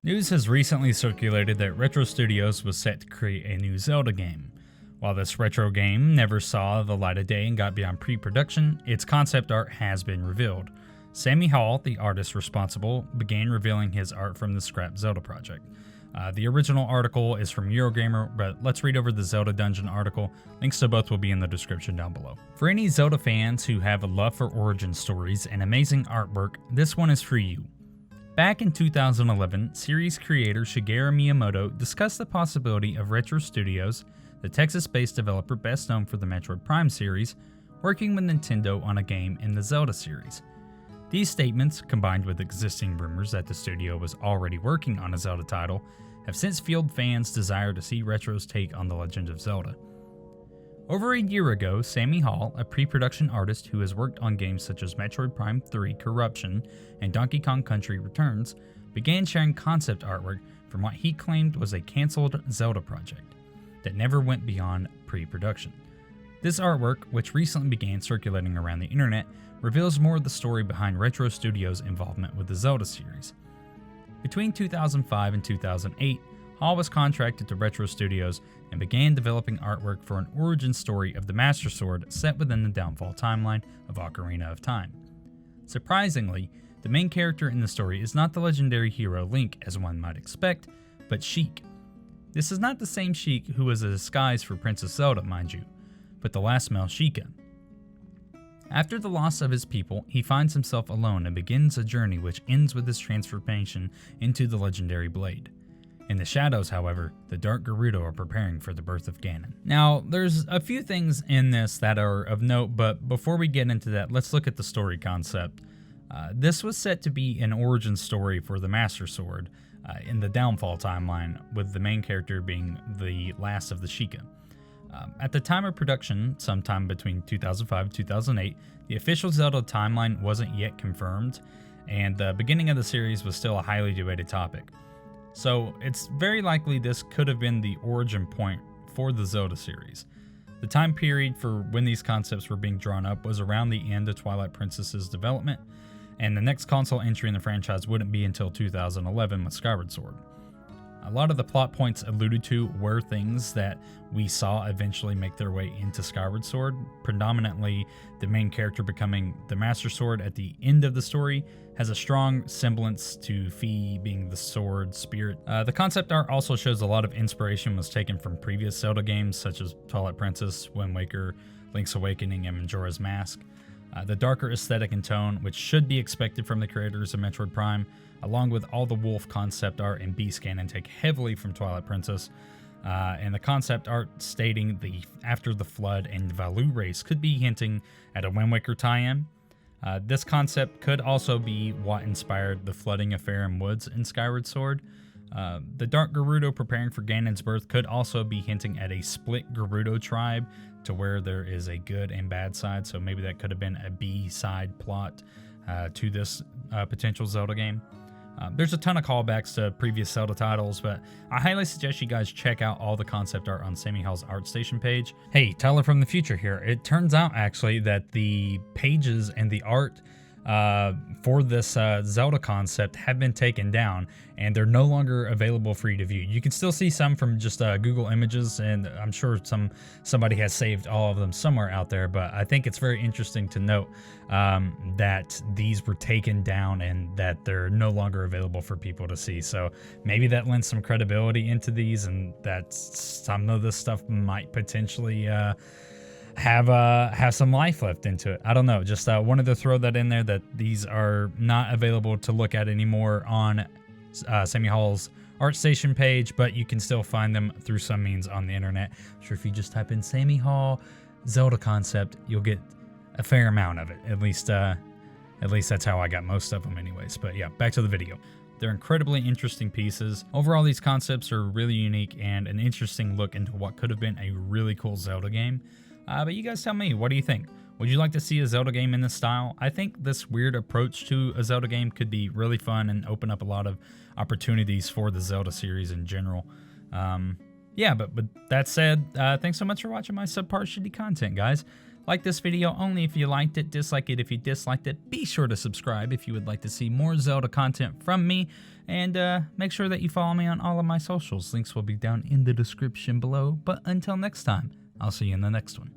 News has recently circulated that Retro Studios was set to create a new Zelda game. While this retro game never saw the light of day and got beyond pre-production, its concept art has been revealed. Sammy Hall, the artist responsible, began revealing his art from the scrap Zelda project. The original article is from Eurogamer, but let's read over the Zelda Dungeon article. Links to both will be in the description down below. For any Zelda fans who have a love for origin stories and amazing artwork, this one is for you. Back in 2011, series creator Shigeru Miyamoto discussed the possibility of Retro Studios, the Texas-based developer best known for the Metroid Prime series, working with Nintendo on a game in the Zelda series. These statements, combined with existing rumors that the studio was already working on a Zelda title, have since fueled fans' desire to see Retro's take on The Legend of Zelda. Over a year ago, Sammy Hall, a pre-production artist who has worked on games such as Metroid Prime 3 Corruption and Donkey Kong Country Returns, began sharing concept artwork from what he claimed was a cancelled Zelda project that never went beyond pre-production. This artwork, which recently began circulating around the internet, reveals more of the story behind Retro Studios' involvement with the Zelda series. Between 2005 and 2008, Hall was contracted to Retro Studios and began developing artwork for an origin story of the Master Sword set within the downfall timeline of Ocarina of Time. Surprisingly, the main character in the story is not the legendary hero Link as one might expect, but Sheik. This is not the same Sheik who was a disguise for Princess Zelda, mind you, but the last male Shiekah. After the loss of his people, he finds himself alone and begins a journey which ends with his transformation into the legendary blade. In the shadows, however, the Dark Gerudo are preparing for the birth of Ganon. Now, there's a few things in this that are of note, but before we get into that, let's look at the story concept. This was set to be an origin story for the Master Sword in the Downfall timeline, with the main character being the last of the Shiekah. At the time of production, sometime between 2005 and 2008, the official Zelda timeline wasn't yet confirmed, and the beginning of the series was still a highly debated topic. So it's very likely this could have been the origin point for the Zelda series. The time period for when these concepts were being drawn up was around the end of Twilight Princess's development, and the next console entry in the franchise wouldn't be until 2011 with Skyward Sword. A lot of the plot points alluded to were things that we saw eventually make their way into Skyward Sword, predominantly the main character becoming the Master Sword at the end of the story has a strong semblance to Fi being the sword spirit. The concept art also shows a lot of inspiration was taken from previous Zelda games such as Twilight Princess, Wind Waker, Link's Awakening, and Majora's Mask. The darker aesthetic and tone, which should be expected from the creators of Metroid Prime, along with all the wolf concept art and beast canon, take heavily from Twilight Princess, and the concept art stating the After the Flood and Valu race could be hinting at a Wind Waker tie-in. This concept could also be what inspired the flooding of Farum Woods in Skyward Sword. The Dark Gerudo preparing for Ganon's birth could also be hinting at a split Gerudo tribe to where there is a good and bad side, so maybe that could have been a B-side plot to this potential Zelda game. There's a ton of callbacks to previous Zelda titles, but I highly suggest you guys check out all the concept art on Sammy Hall's ArtStation page. Hey, Tyler from the future here. It turns out actually that the pages and the art for this Zelda concept have been taken down, and they're no longer available for you to view. You can still see some from just Google Images, and I'm sure somebody has saved all of them somewhere out there, but I think it's very interesting to note that these were taken down and that they're no longer available for people to see. So maybe that lends some credibility into these, and that some of this stuff might potentially have some life left into it. I don't know, just wanted to throw that in there, that these are not available to look at anymore on Sammy Hall's ArtStation page, but you can still find them through some means on the internet. I'm sure if you just type in Sammy Hall Zelda concept, you'll get a fair amount of it. At least that's how I got most of them anyways. But yeah, back to the video. They're incredibly interesting pieces. Overall, these concepts are really unique and an interesting look into what could have been a really cool Zelda game. But you guys tell me, what do you think? Would you like to see a Zelda game in this style? I think this weird approach to a Zelda game could be really fun and open up a lot of opportunities for the Zelda series in general. Yeah, but with that said, thanks so much for watching my subpar shitty content, guys. Like this video only if you liked it, dislike it if you disliked it. Be sure to subscribe if you would like to see more Zelda content from me, and make sure that you follow me on all of my socials. Links will be down in the description below, but until next time, I'll see you in the next one.